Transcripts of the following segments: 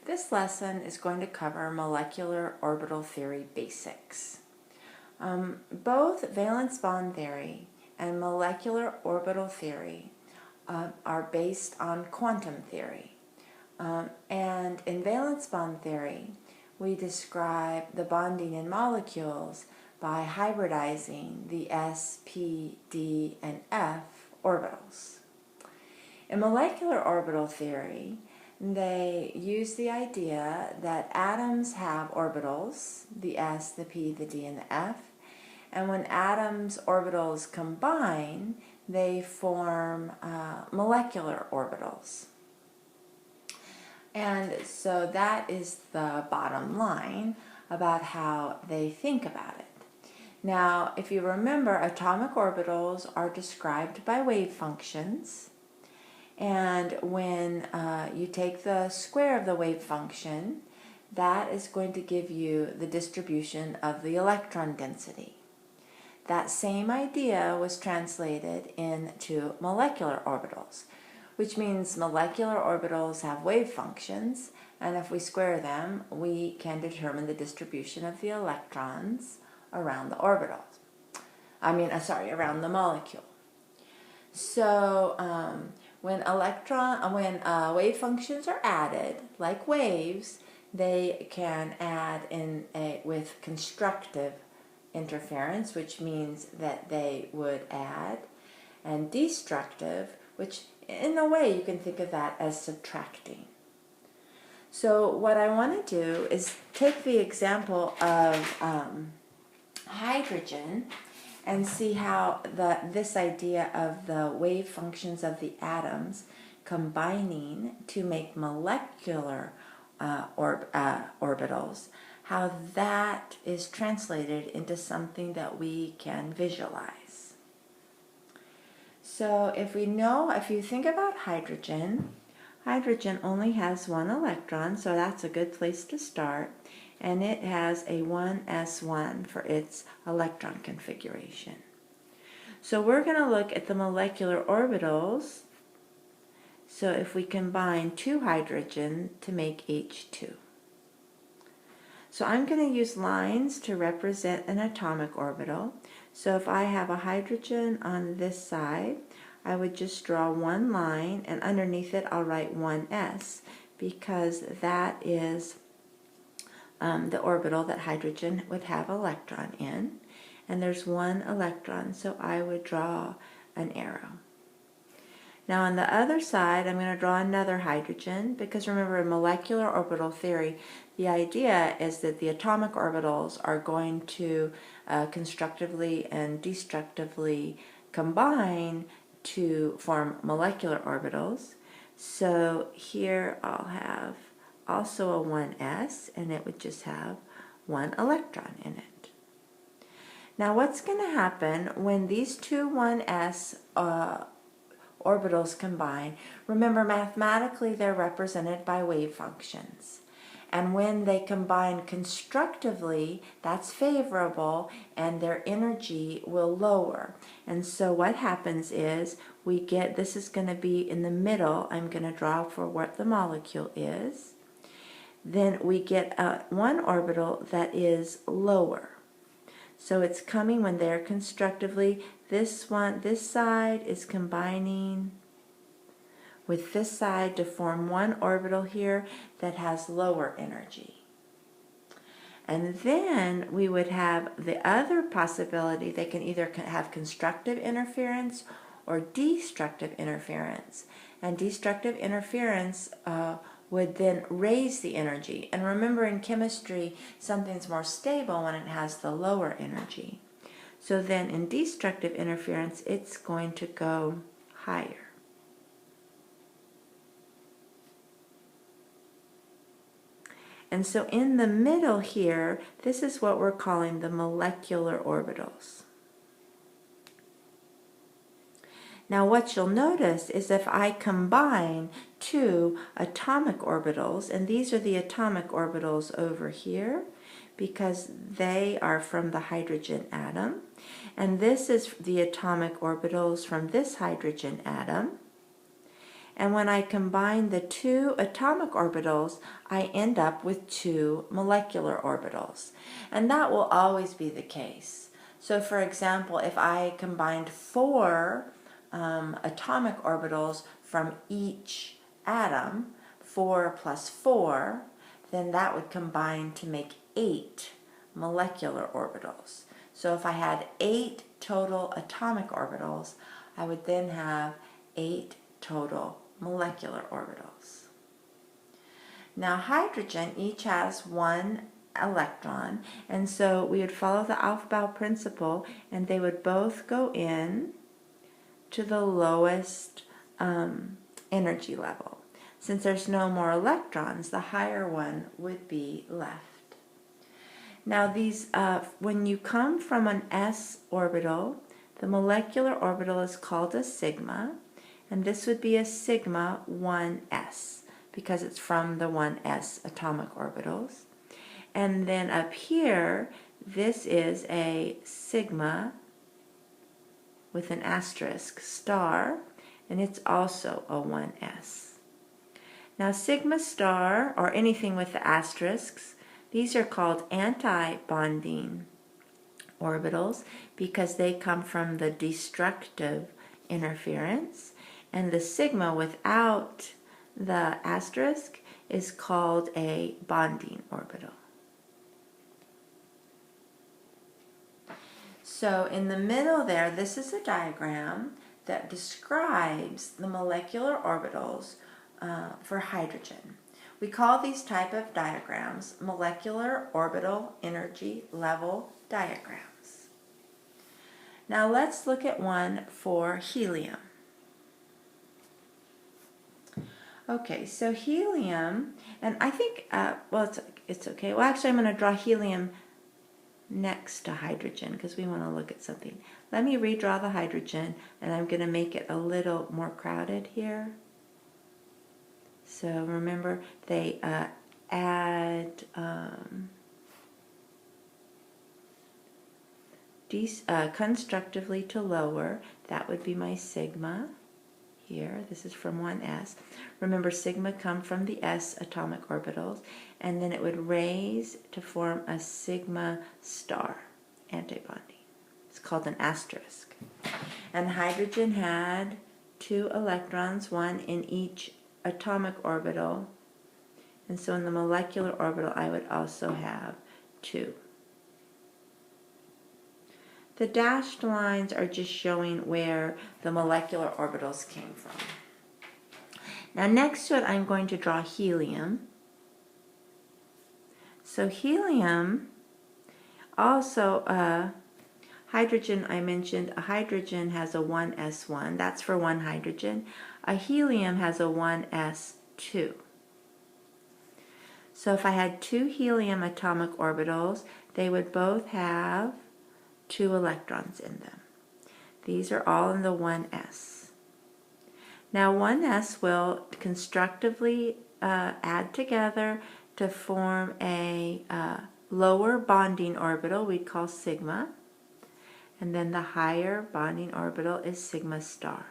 This lesson is going to cover molecular orbital theory basics. Both valence bond theory and molecular orbital theory are based on quantum theory. And in valence bond theory, we describe the bonding in molecules by hybridizing the s, p, d, and f orbitals. In molecular orbital theory, they use the idea that atoms have orbitals, the s, the p, the d, and the f, and when atoms' orbitals combine, they form molecular orbitals. And so that is the bottom line about how they think about it. Now, if you remember, atomic orbitals are described by wave functions. And when you take the square of the wave function, that is going to give you the distribution of the electron density. That same idea was translated into molecular orbitals, which means molecular orbitals have wave functions, and if we square them, we can determine the distribution of the electrons around the orbitals. Around the molecule. So when wave functions are added, like waves, they can add with constructive interference, which means that they would add, and destructive, which in a way you can think of that as subtracting. So what I want to do is take the example of hydrogen and see how this idea of the wave functions of the atoms combining to make molecular orbitals, how that is translated into something that we can visualize. So if you think about hydrogen only has one electron, so that's a good place to start. And it has a 1s1 for its electron configuration. So we're going to look at the molecular orbitals. So if we combine two hydrogen to make H2. So I'm going to use lines to represent an atomic orbital. So if I have a hydrogen on this side, I would just draw one line, and underneath it I'll write 1s, because that is the orbital that hydrogen would have electron in, and there's one electron, so I would draw an arrow. Now on the other side, I'm going to draw another hydrogen, because remember, in molecular orbital theory, the idea is that the atomic orbitals are going to constructively and destructively combine to form molecular orbitals. So here I'll have also a 1s, and it would just have one electron in it. Now what's going to happen when these two 1s orbitals combine? Remember, mathematically they're represented by wave functions. And when they combine constructively, that's favorable, and their energy will lower. And so what happens is we get, this is going to be in the middle, I'm going to draw for what the molecule is. Then we get one orbital that is lower. So it's coming when they're constructively, this side is combining with this side to form one orbital here that has lower energy. And then we would have the other possibility, they can either have constructive interference or destructive interference. And destructive interference would then raise the energy. And remember, in chemistry, something's more stable when it has the lower energy. So then in destructive interference, it's going to go higher. And so in the middle here, this is what we're calling the molecular orbitals. Now what you'll notice is if I combine two atomic orbitals, and these are the atomic orbitals over here, because they are from the hydrogen atom, and this is the atomic orbitals from this hydrogen atom, And when I combine the two atomic orbitals, I end up with two molecular orbitals. And that will always be the case. So for example, if I combined 4 atomic orbitals from each atom, 4 plus 4, then that would combine to make 8 molecular orbitals. So if I had 8 total atomic orbitals, I would then have 8 total molecular orbitals. Now hydrogen each has 1 electron, and so we would follow the Aufbau principle, and they would both go in to the lowest energy level. Since there's no more electrons, the higher one would be left. Now these, when you come from an s orbital, the molecular orbital is called a sigma, and this would be a sigma 1s because it's from the 1s atomic orbitals. And then up here, this is a sigma with an asterisk star, and it's also a 1s. Now sigma star, or anything with the asterisks, these are called anti-bonding orbitals because they come from the destructive interference, and the sigma without the asterisk is called a bonding orbital. So in the middle there, this is a diagram that describes the molecular orbitals for hydrogen. We call these type of diagrams molecular orbital energy level diagrams. Now let's look at one for helium. Okay, so helium, and I think, well, it's okay. Well, actually, I'm going to draw helium next to hydrogen because we want to look at something. Let me redraw the hydrogen, and I'm going to make it a little more crowded here. So remember, they add constructively to lower. That would be my sigma here. This is from 1s. Remember, sigma come from the s atomic orbitals, and then it would raise to form a sigma star antibonding. It's called an asterisk. And hydrogen had 2 electrons, 1 in each atomic orbital, and so in the molecular orbital I would also have 2. The dashed lines are just showing where the molecular orbitals came from. Now next to it I'm going to draw helium. So helium, also hydrogen, I mentioned a hydrogen has a 1s1, that's for 1 hydrogen. A helium has a 1s2. So if I had 2 helium atomic orbitals, they would both have 2 electrons in them. These are all in the 1s. Now 1s will constructively add together to form a lower bonding orbital we call sigma, and then the higher bonding orbital is sigma star.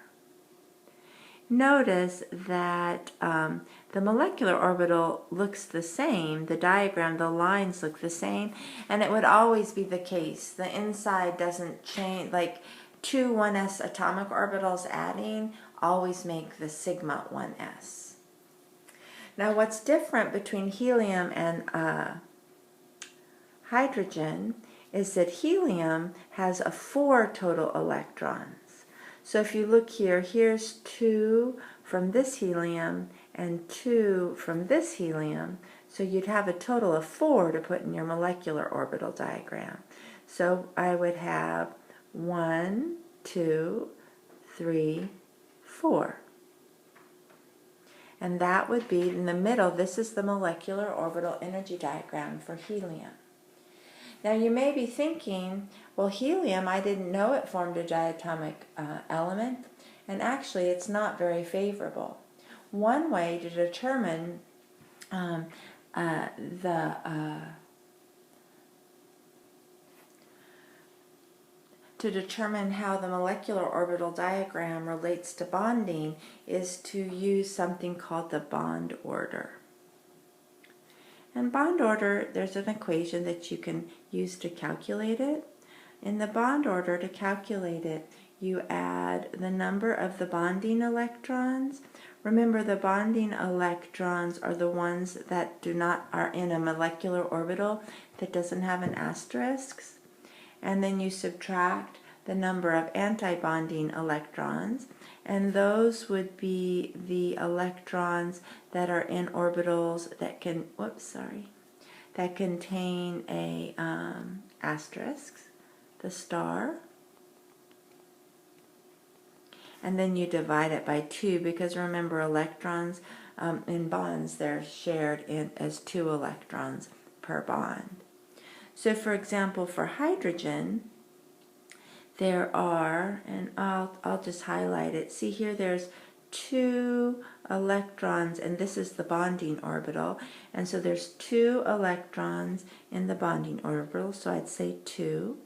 Notice that the molecular orbital looks the same, the diagram, the lines look the same, and it would always be the case. The inside doesn't change, like 2 1s atomic orbitals adding always make the sigma 1s. Now what's different between helium and hydrogen is that helium has 4 total electrons. So if you look here, here's 2 from this helium and 2 from this helium. So you'd have a total of 4 to put in your molecular orbital diagram. So I would have 1, 2, 3, 4. And that would be in the middle. This is the molecular orbital energy diagram for helium. Now you may be thinking, well, helium, I didn't know it formed a diatomic element, and actually it's not very favorable. One way to determine to determine how the molecular orbital diagram relates to bonding is to use something called the bond order. And bond order, there's an equation that you can use to calculate it. In the bond order, to calculate it, you add the number of the bonding electrons. Remember, the bonding electrons are the ones that are in a molecular orbital that doesn't have an asterisk. And then you subtract the number of antibonding electrons, and those would be the electrons that are in orbitals that that contain a asterisk, the star. And then you divide it by 2, because remember, electrons in bonds, they're shared as 2 electrons per bond. So for example, for hydrogen, there are, and I'll just highlight it. See here, there's 2 electrons, and this is the bonding orbital. And so there's 2 electrons in the bonding orbital, so I'd say 2.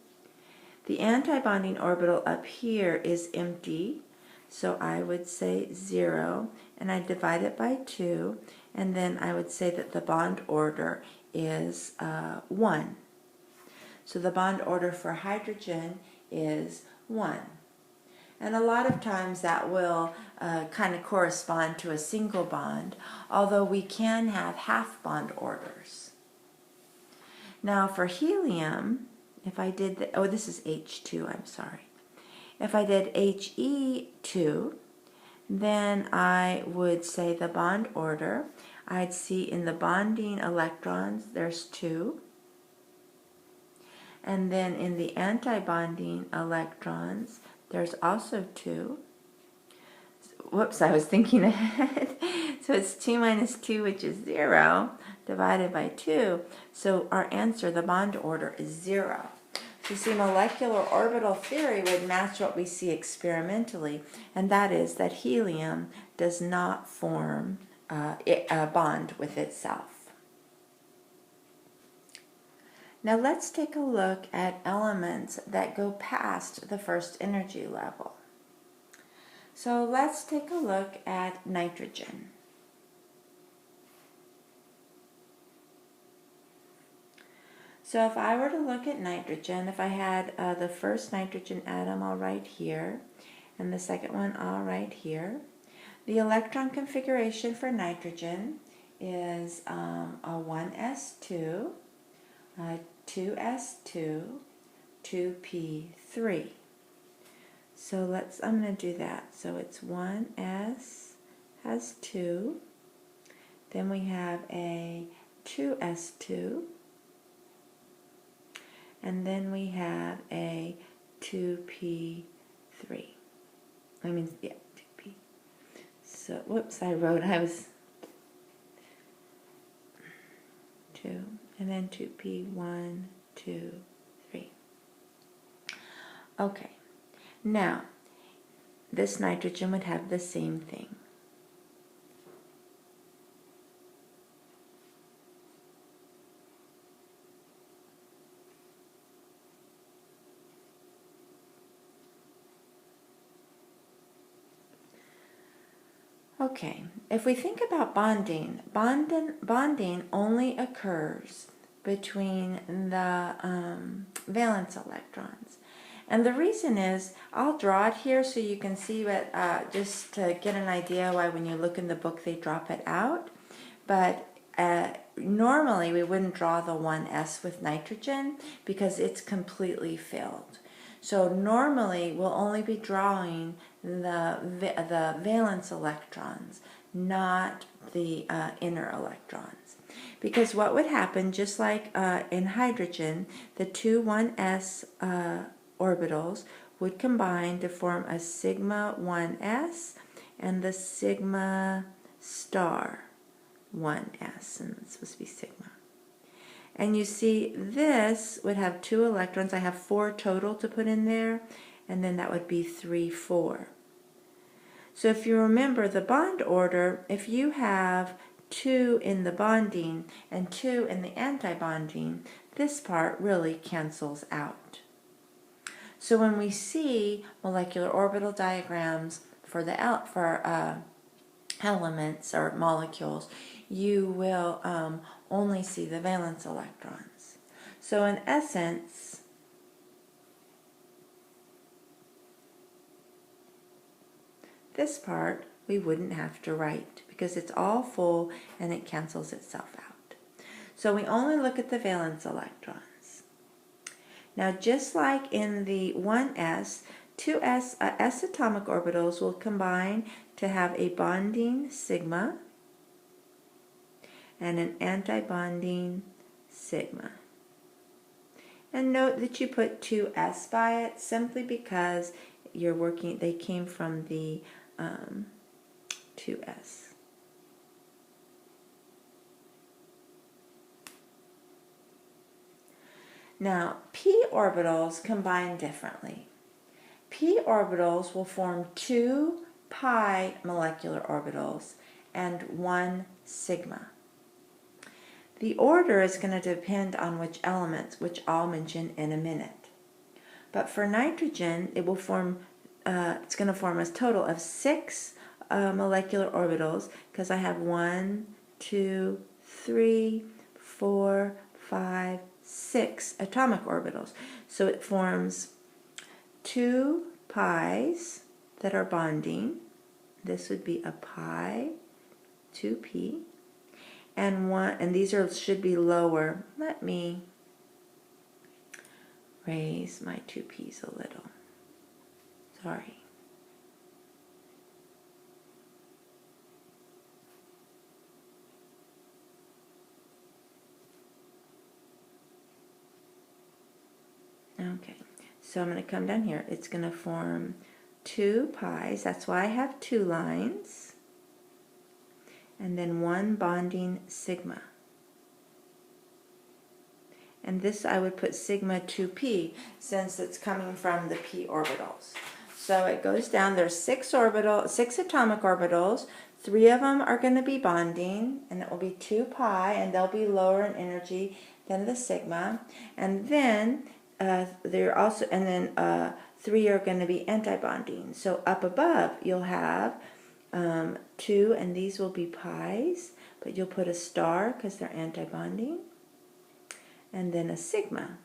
The antibonding orbital up here is empty, so I would say 0, and I divide it by 2, and then I would say that the bond order is 1. So the bond order for hydrogen is 1. And a lot of times that will kind of correspond to a single bond, although we can have half bond orders. Now for helium, if I did this is H2, I'm sorry. If I did He2, then I would say the bond order. I'd see in the bonding electrons, there's 2. And then in the antibonding electrons, there's also 2. Whoops, I was thinking ahead. So it's 2 minus 2, which is 0, divided by 2. So our answer, the bond order, is 0. So you see, molecular orbital theory would match what we see experimentally, and that is that helium does not form a bond with itself. Now let's take a look at elements that go past the first energy level. So let's take a look at nitrogen. So if I were to look at nitrogen, if I had the first nitrogen atom all right here, and the second one all right here, the electron configuration for nitrogen is a 1s2, 2s2, 2p3. So I'm going to do that. So it's 1s has 2, then we have a 2s2, and then we have a 2p3. 2p. So, whoops, I was 2, and then 2p, 1, 2, 3. Okay, now, this nitrogen would have the same thing. Okay, if we think about bonding only occurs between the valence electrons. And the reason is, I'll draw it here so you can see what, just to get an idea why when you look in the book they drop it out. But normally we wouldn't draw the 1s with nitrogen because it's completely filled. So normally we'll only be drawing the valence electrons, not the inner electrons. Because what would happen, just like in hydrogen, the two 1s orbitals would combine to form a sigma 1s and the sigma star 1s, and it's supposed to be sigma. And you see this would have 2 electrons. I have 4 total to put in there, and then that would be 3, 4. So if you remember the bond order, if you have 2 in the bonding and 2 in the anti-bonding, this part really cancels out. So when we see molecular orbital diagrams for elements or molecules, you will only see the valence electrons. So in essence, this part we wouldn't have to write because it's all full and it cancels itself out. So we only look at the valence electrons. Now just like in the 1s, 2s s atomic orbitals will combine to have a bonding sigma and an antibonding sigma. And note that you put 2s by it simply because they came from the 2s. Now, p orbitals combine differently. P orbitals will form 2 pi molecular orbitals and 1 sigma. The order is going to depend on which elements, which I'll mention in a minute. But for nitrogen, it will form, it's going to form a total of 6 molecular orbitals because I have 1, 2, 3, 4, 5, 6 atomic orbitals. So it forms 2 pi's that are bonding. This would be a pi, 2p, and these should be lower. Let me raise my 2p's a little. Sorry. Okay, so I'm going to come down here. It's going to form 2 pi's. That's why I have 2 lines. And then 1 bonding sigma. And this I would put sigma 2p since it's coming from the p orbitals. So it goes down. There's 6 atomic orbitals. 3 of them are going to be bonding, and it will be 2 pi, and they'll be lower in energy than the sigma. And then 3 are going to be antibonding. So up above you'll have 2, and these will be pi's, but you'll put a star because they're antibonding, and then a sigma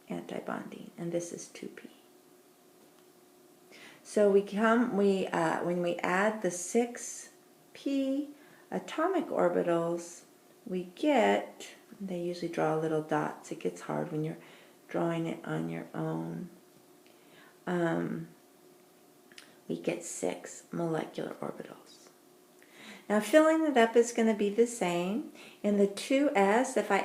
antibonding, and this is 2p. So when we add the 6p atomic orbitals, we get, they usually draw little dots. It gets hard when you're drawing it on your own. We get 6 molecular orbitals. Now filling it up is going to be the same. In the 2s, if I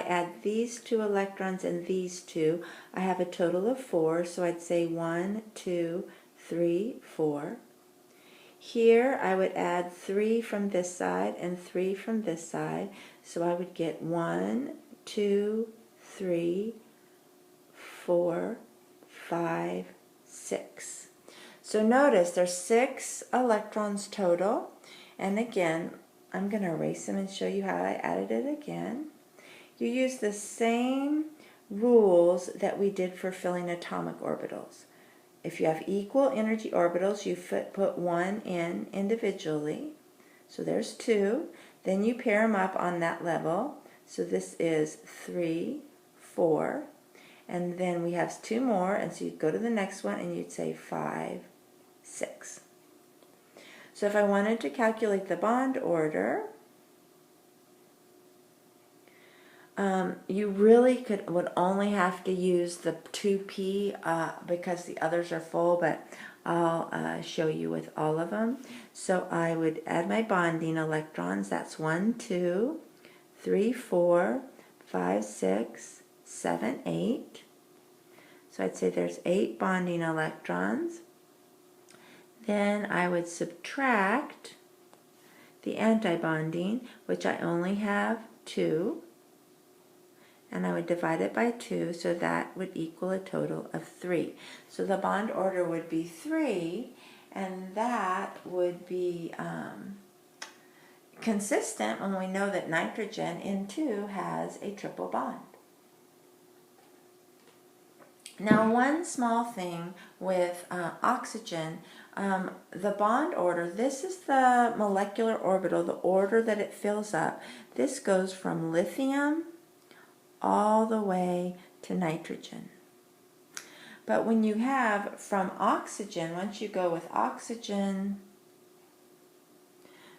add these 2 electrons and these 2, I have a total of 4. So I'd say 1, 2, 3, 4. Here I would add 3 from this side and 3 from this side. So I would get 1, 2, 3, 4, 5, 6. So notice there's 6 electrons total, and again I'm going to erase them and show you how I added it again. You use the same rules that we did for filling atomic orbitals. If you have equal energy orbitals, you put 1 in individually. So there's 2. Then you pair them up on that level. So this is 3, 4. And then we have 2 more, and so you'd go to the next one and you'd say 5, 6. So if I wanted to calculate the bond order, you really would only have to use the 2p because the others are full, but I'll show you with all of them. So I would add my bonding electrons. That's 1, 2, 3, 4, 5, 6, 7, 8. So I'd say there's 8 bonding electrons. Then I would subtract the antibonding, which I only have 2, and I would divide it by 2, so that would equal a total of 3. So the bond order would be 3, and that would be consistent when we know that nitrogen in 2 has a triple bond. Now, one small thing with oxygen, the bond order, this is the molecular orbital, the order that it fills up. This goes from lithium all the way to nitrogen. But when you have from oxygen, once you go with oxygen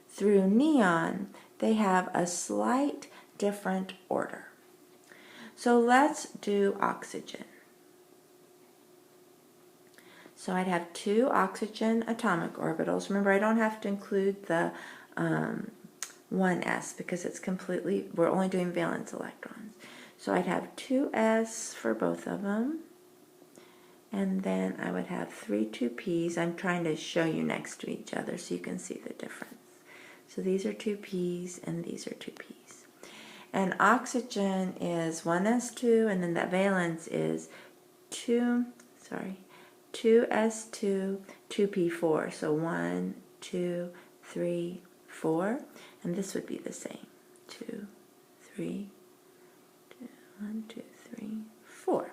through neon, they have a slight different order. So let's do oxygen. So I'd have 2 oxygen atomic orbitals. Remember, I don't have to include the 1s because it's completely, we're only doing valence electrons. So I'd have 2s for both of them. And then I would have 3 2p's. I'm trying to show you next to each other so you can see the difference. So these are 2p's and these are 2p's. And oxygen is 1s2, and then that valence is 2s2, 2p4. So 1, 2, 3, 4. And this would be the same. 2, 3, 1, 2, 3, 4.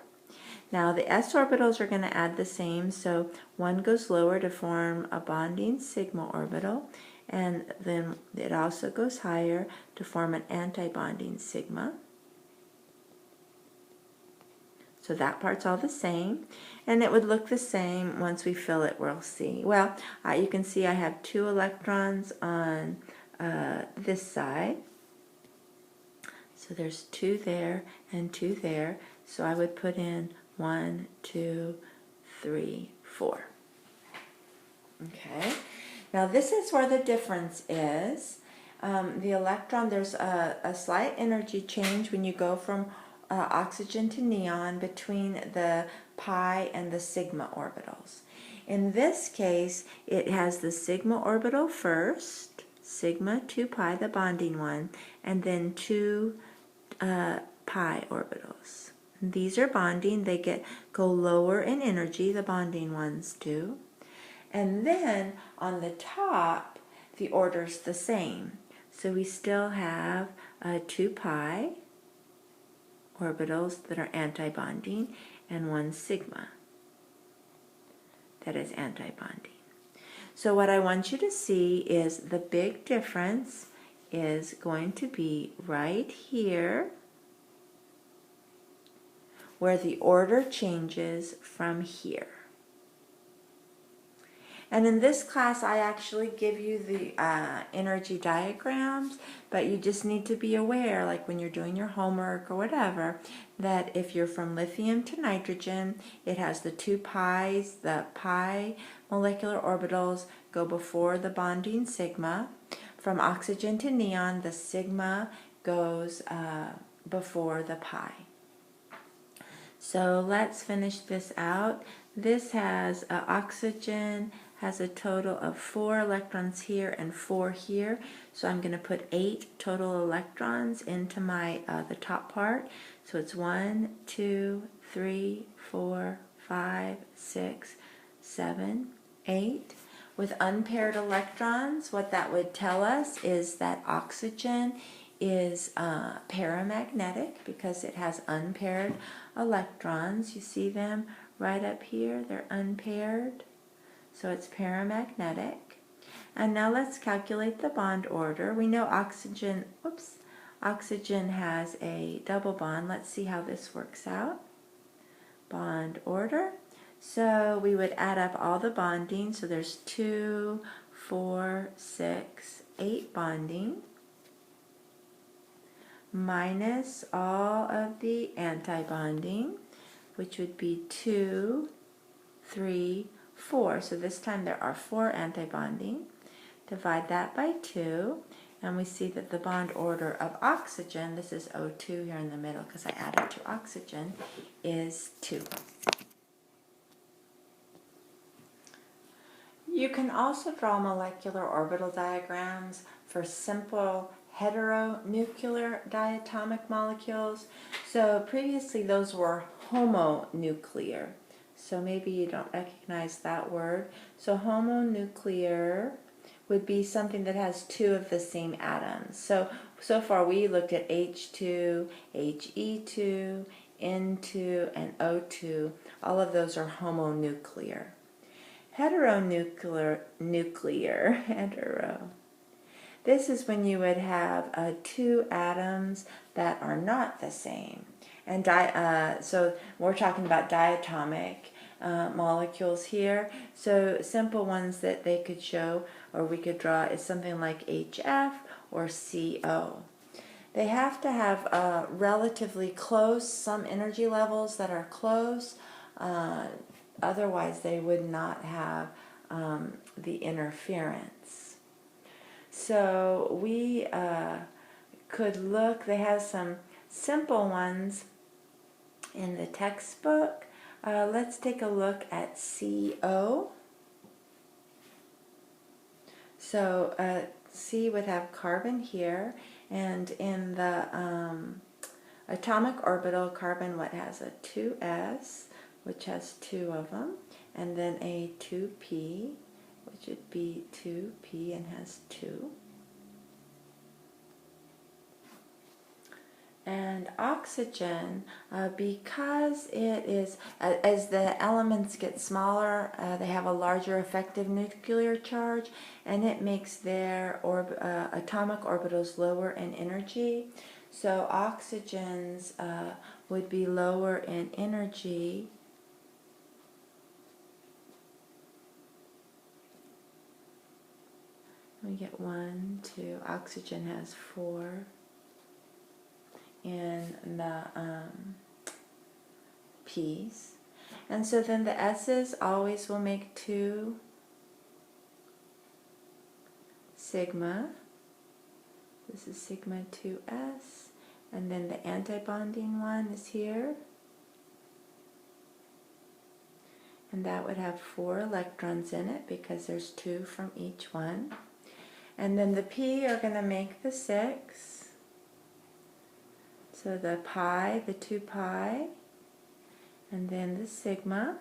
Now the s orbitals are going to add the same, so one goes lower to form a bonding sigma orbital, and then it also goes higher to form an anti-bonding sigma. So that part's all the same, and it would look the same once we fill it. We'll see. Well, you can see I have 2 electrons on this side. So there's 2 there and 2 there. So I would put in 1, 2, 3, 4. Okay. Now this is where the difference is. The electron, there's a slight energy change when you go from oxygen to neon between the pi and the sigma orbitals. In this case, it has the sigma orbital first, sigma 2 pi, the bonding one, and then 2 pi orbitals. These are bonding. They go lower in energy, the bonding ones do. And then on the top, the order's the same. So we still have 2 pi orbitals that are anti-bonding and 1 sigma that is anti-bonding. So what I want you to see is the big difference is going to be right here, where the order changes from here. And in this class, I actually give you the energy diagrams, but you just need to be aware, like when you're doing your homework or whatever, that if you're from lithium to nitrogen, it has the 2 pi's, the pi molecular orbitals go before the bonding sigma. From oxygen to neon, the sigma goes before the pi. So let's finish this out. This has oxygen has a total of 4 electrons here and 4 here. So I'm going to put 8 total electrons into my the top part. So it's 1, 2, 3, 4, 5, 6, 7, 8. With unpaired electrons, what that would tell us is that oxygen is paramagnetic because it has unpaired electrons. You see them right up here, they're unpaired. So it's paramagnetic. And now let's calculate the bond order. We know oxygen has a double bond. Let's see how this works out. Bond order. So we would add up all the bonding. So there's 2, 4, 6, 8 bonding, minus all of the anti-bonding, which would be 2, 3, 4. So this time there are 4 anti-bonding. Divide that by 2, and we see that the bond order of oxygen, this is O2 here in the middle because I added to oxygen, is 2. You can also draw molecular orbital diagrams for simple heteronuclear diatomic molecules. So previously those were homonuclear. So maybe you don't recognize that word. So homonuclear would be something that has 2 of the same atoms. So far we looked at H2, He2, N2, and O2, all of those are homonuclear. Heteronuclear, hetero. This is when you would have two atoms that are not the same. And so we're talking about diatomic molecules here. So simple ones that they could show or we could draw is something like HF or CO. They have to have relatively close, some energy levels that are close. Otherwise, they would not have the interference. So we could look, they have some simple ones in the textbook. Let's take a look at CO. So C would have carbon here, and in the atomic orbital, carbon has a 2s, which has two of them, and then a 2p, which would be 2p and has two. And oxygen, because it is, as the elements get smaller, they have a larger effective nuclear charge, and it makes their atomic orbitals lower in energy. So oxygens would be lower in energy. We get 1, 2, oxygen has 4. In the P's. And so then the S's always will make 2 sigma. This is sigma 2s. And then the antibonding one is here. And that would have 4 electrons in it because there's 2 from each one. And then the P are going to make the 6. So the pi, the 2 pi, and then the sigma,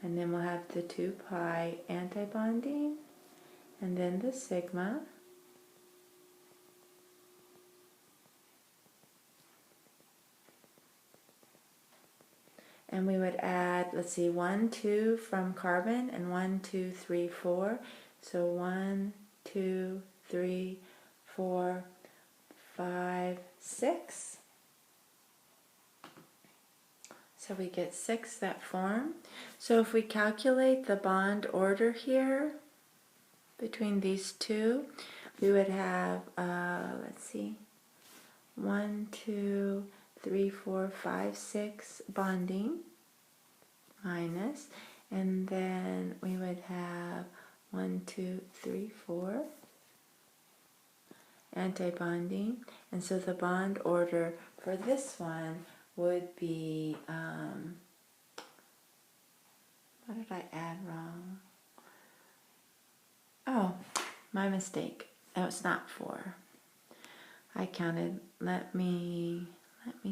and then we'll have the 2 pi antibonding, and then the sigma, and we would add, let's see, 1, 2 from carbon, and 1, 2, 3, 4, so 1, 2, 3, 4, 5, 6. So we get 6 that form. So if we calculate the bond order here between these two, we would have, let's see, 1, 2, 3, 4, 5, 6 bonding minus, and then we would have 1, 2, 3, 4 antibonding, and so the bond order for this one would be, what did I add wrong? Oh, my mistake. Oh, it's not 4. I counted, let me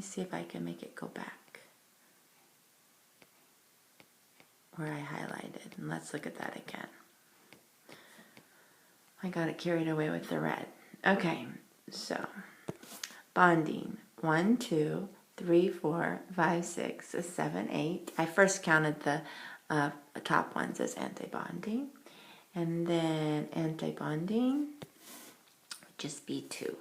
see if I can make it go back where I highlighted, and let's look at that again. I got it carried away with the red. Okay, so bonding 1, 2, 3, 4, 5, 6, 7, 8. I first counted the top ones as antibonding, and then antibonding would just be 2.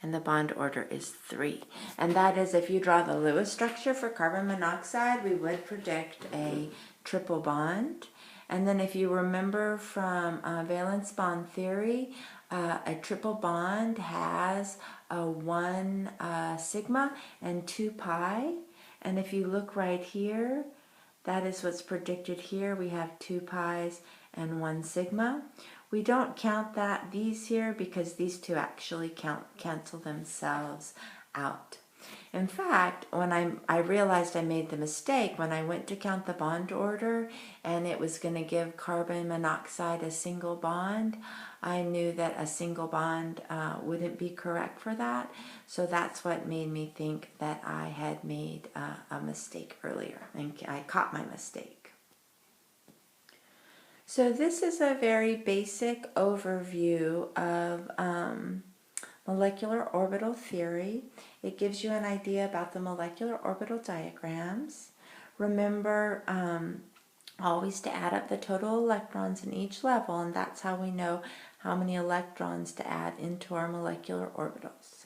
And the bond order is 3. And that is, if you draw the Lewis structure for carbon monoxide, we would predict a triple bond. And then if you remember from valence bond theory, a triple bond has 1 sigma and 2 pi. And if you look right here, that is what's predicted here. We have 2 pi's and 1 sigma. We don't count these here because these two actually cancel themselves out. In fact, when I realized I made the mistake, when I went to count the bond order and it was going to give carbon monoxide a single bond, I knew that a single bond wouldn't be correct for that. So that's what made me think that I had made a mistake earlier, and I caught my mistake. So this is a very basic overview of molecular orbital theory. It gives you an idea about the molecular orbital diagrams. Remember always to add up the total electrons in each level, and that's how we know how many electrons to add into our molecular orbitals.